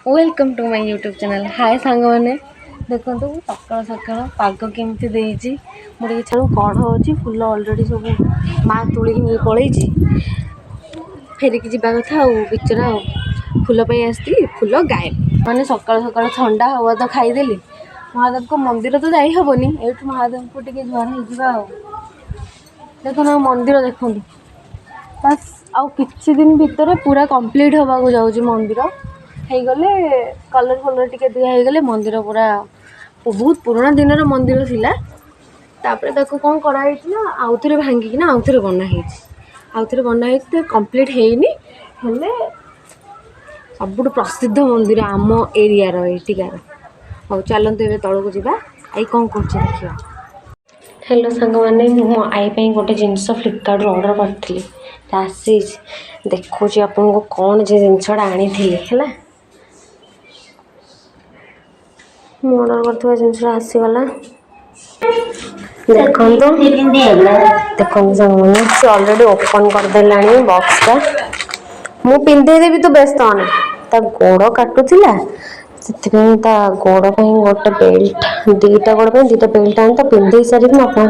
Welcome to my YouTube channel. Hi सांग मैंने देखो सकाल सकाल पाग केमती देती मुझे छाड़ कढ़ अच्छी फुल अलरेडी सब माँ तुलिक पलि फेरिकी जावा कथा बिचरा फुल आसती फुल गायब मैंने सकाल सकाल ठंडा हवा तो खाईदेली। महादेव को मंदिर तो जाई हेनी ये महादेव को टे जुआर हो देखो ना मंदिर देखो बस आउ किछि दिन भितर पूरा कंप्लीट होगा जाऊँगी मंदिर हो गले कलर फलर टिके दिया हो गले मंदिर पूरा बहुत पुराना दिन मंदिर थिला तापर ताको कौन कराई ना आउ थे भांगिकी ना आउ थे बना कंप्लीट ହେଇନି हेले सबुठ प्रसिद्ध मंदिर आम एरिया एटिकार। हौ चलते ए तौक जा आई कौन कर देखिए। हेलो सांग मैंने मो आई गोटे जिनस फ्लिपकार्ट ऑर्डर करी आसी देखुँ आपन को कौन जे जिनसटा आनी है ऑर्डर कर जिनसा आसीगला देखो देखो ऑलरेडी ओपन करदेला बॉक्सटा मु पिंधेदेवी तो व्यस्त होना ता गोड़ काटुला से गोड़ गोटे बेल्ट दीटा गोड़ दीटा बेल्ट आनी तो पिंधे सारी आपको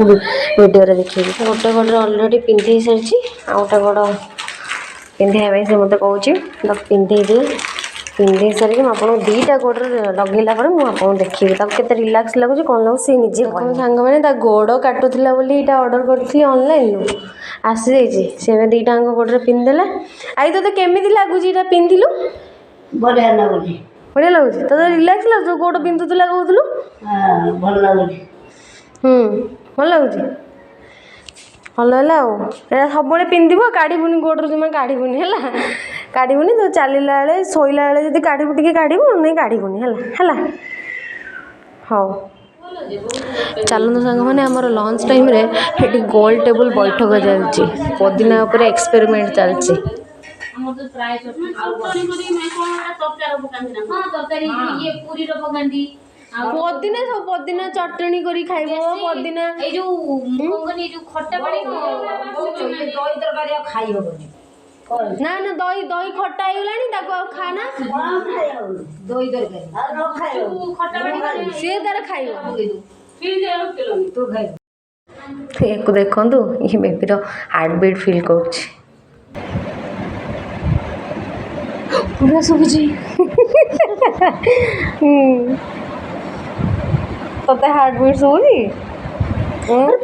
वीडियो देखिए गोटे गोड़े अलरेडी पिंधे सारी आउटे गोड़ पिंधे से मत कौन पिंधे दिए पिंधे सारिक आपको दीटा गोड़ लगेला मुझे देखी के रिलैक्स लगुच कौन लगुच सी निजे सांग मैंने गोड़ काटुला यहाँ ऑर्डर करी ऑनलाइन आसी जाइए सी दीटा गोड़े पिंधिदेला। आई तो केमी लगुच यहाँ पिंधिलु बढ़िया लगुच बढ़िया लगुच तो रिलैक्स लगुच गोड़ पिंधुला कहूलु भल लगुच भल लगुच भल है सब पिंध काढ़बुनि गोड़ जमा काढ़बुनि है काढ़बुनि तो चलला बेले शोला बेले जब काढ़बू टे काढ़बू नहीं काढ़बुनि है हाँ चलते सांग मैंने आमर लंच टाइम रे ये गोल टेबल बैठक चलती पुदीना उपर एक्सपेरिमेंट चलती पुदीना सब पुदीना चटनी करी खाइबो पुदीना ए जो मंगनी जो खट्टा पानी दही तरकारी खाई होबनी ना ना दही दही खट्टा ହେଇଗଲାଣି ତାକୁ ଆଉ ଖାନା दही तरकारी और न खाए खट्टा पानी से तार खाइबो फिर जे रखलनी तू खाई एक देखंतु ये बेबी रो हार्ट बीट फील करछि पूरा सुबुची तते हार्ट बीट सुबुची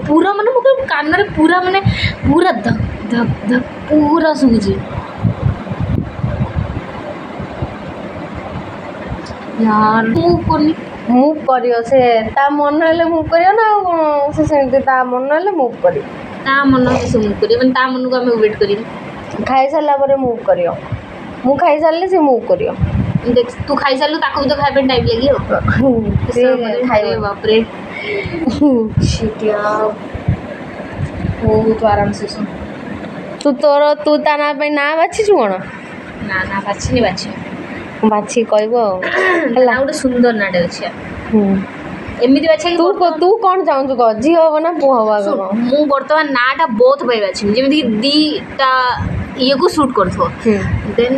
पूरा माने मो कान रे पूरा माने पूरा धक धक धक पूरा सुबुची यार मुव करियो से ता मन हेले मुव करियो ना से सेंती ता मन हेले मुव करियो ता मन से मुव करियो माने ता मन को हमें वेट करियो खाई सारला परे मुव करियो मु खाई सारले से मुव करियो देख तू खाई सारलु ताको भी तो खाइ पे टाइम लागियो से खाइबो बाप रे शिटिया बहुत आराम से सुन तू ता ना पे ना बाछि छु कोन ना ना बाछी बाछी बाछि कहबो हला गोटे सुंदर नाटे अछि एमिति बाछी तू कौन चाहू कह झी हम ना पु हम मु बर्तमान नाटा बहुत पाइबा छी जेमिति दीटा ये को शूट करथो देन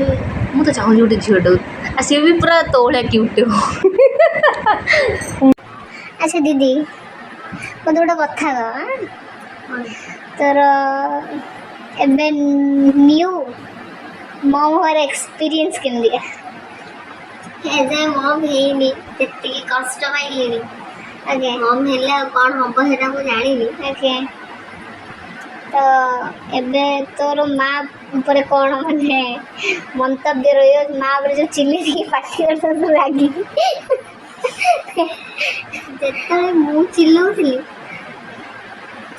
मु तो चाहू गोटे झीटा आ सी भी पूरा तोळा क्यूट हो। अच्छा दीदी मत गोटे कथा कह तोर एबे न्यू मम हर एक्सपीरियंस केमदिया एजे मम हेनी तेती कष्ट पाइलिनी ओके मम हेले कोन हबो हेटा मु जानिनी ओके तो एबे तोर माँ ऊपर कौन माने मंतव्य रही माँ ऊपर जो चिल्ली थी पार्टी करता तो रागी जिते मु चिल्लाउली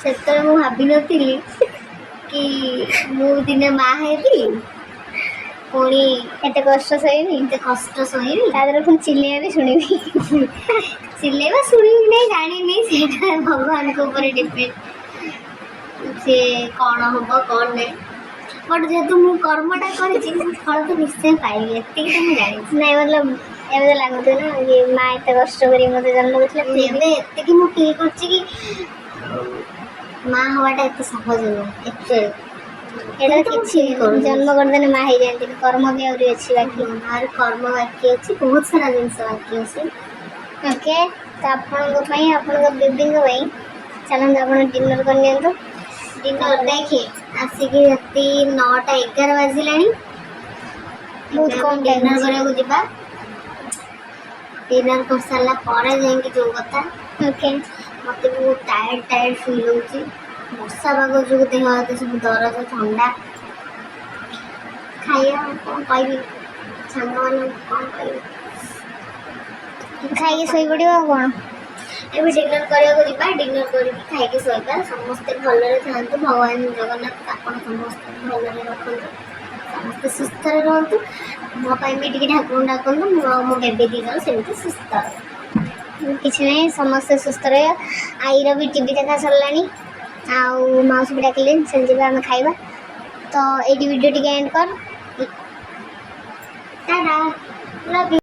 से मु भाभी नी कि मु दिने माँ हेबी पुणी एत कष्ट सहनी एत कष्ट सहनी तादर पुणी चिल्लेया भी शुणी चिल्लेवा शुणी नहीं जानी नहीं से भगवान के ऊपर डिपेंड से कौन हम कौन नहीं बट जेहेतु मु कर्मटा कर फल तो निश्चय पाइली एति तो मुझे जानी नहीं मतलब एवं लगुत ना ये माँ एत कष्ट कर मत जन्म करते मुझे फील कर माँ हवाटा एत सहज नुह एक्चुअली ଏଇଟା କିଛି ଜନ୍ମ କରିଦେଲେ ମା ହେଇଯାଆନ୍ତିନି, କର୍ମ ବି ଆହୁରି ଅଛି ବାକି। ଆହୁରି କର୍ମ ବାକି ଅଛି, ବହୁତ ସାରା ଜିନିଷ ବାକି ଅଛି। ଓକେ, ତ ଆପଣଙ୍କ ପାଇଁ ଆପଣଙ୍କ ବେବିଙ୍କ ପାଇଁ ଚାଲନ୍ତୁ ଆପଣ ଡିନର୍ କରିନିଅନ୍ତୁ। ଡିନର୍ ଦେଖେ ଆସିକି ରାତି 9ଟା 11 ବାଜିଲାଣି। ବହୁତ କମ୍ ଡିନର୍ କରିବାକୁ ଯିବା। ଡିନର୍ କରିସାରିଲା ପରେ ଯାଇକି ଯେଉଁ କଥା। ଓକେ, ମୋତେ ବହୁତ ଟାୟାର୍ଡ ଫିଲ୍ ହେଉଛି। ବର୍ଷା ପାଗ ଯୋଗୁଁ ଦେହ ହାତ ସବୁ ଦରଜ ଥଣ୍ଡା। ଖାଇବା କ'ଣ କହିବି, ସାଙ୍ଗମାନଙ୍କୁ କ'ଣ କହିବି, ଖାଇକି ଶୋଇପଡ଼ିବା ଆଉ କ'ଣ। ଏବେ ଡିନର୍ କରିବାକୁ ଯିବା, ଡିନର୍ କରିକି ଖାଇକି ଶୋଇବା। ସମସ୍ତେ ଭଲରେ ଥାଆନ୍ତୁ, ଭଗବାନ ଜଗନ୍ନାଥ ଆପଣ ସମସ୍ତେ ଭଲରେ ରଖନ୍ତୁ, ସମସ୍ତେ ସୁସ୍ଥରେ ରୁହନ୍ତୁ। ମୋ ପାଇଁ ବି ଟିକେ ଠାକୁରଙ୍କୁ ଡାକନ୍ତୁ, ମୁଁ ଆଉ ମୋ ବେବି ଦୁଇ ଜଣ ସେମିତି ସୁସ୍ଥ। କିଛି ନାହିଁ, ସମସ୍ତେ ସୁସ୍ଥ ରହିବା। ଆଈର ବି ଟିଭି ଦେଖା ସରିଲାଣି, ଆଉ ମାଉସୀ ବି ଡାକିଲେଣି, ସେ ଯିବା ଆମେ ଖାଇବା। ତ ଏଇଠି ଭିଡ଼ିଓ ଟିକେ ଏଣ୍ଡ କର। Tata, love you.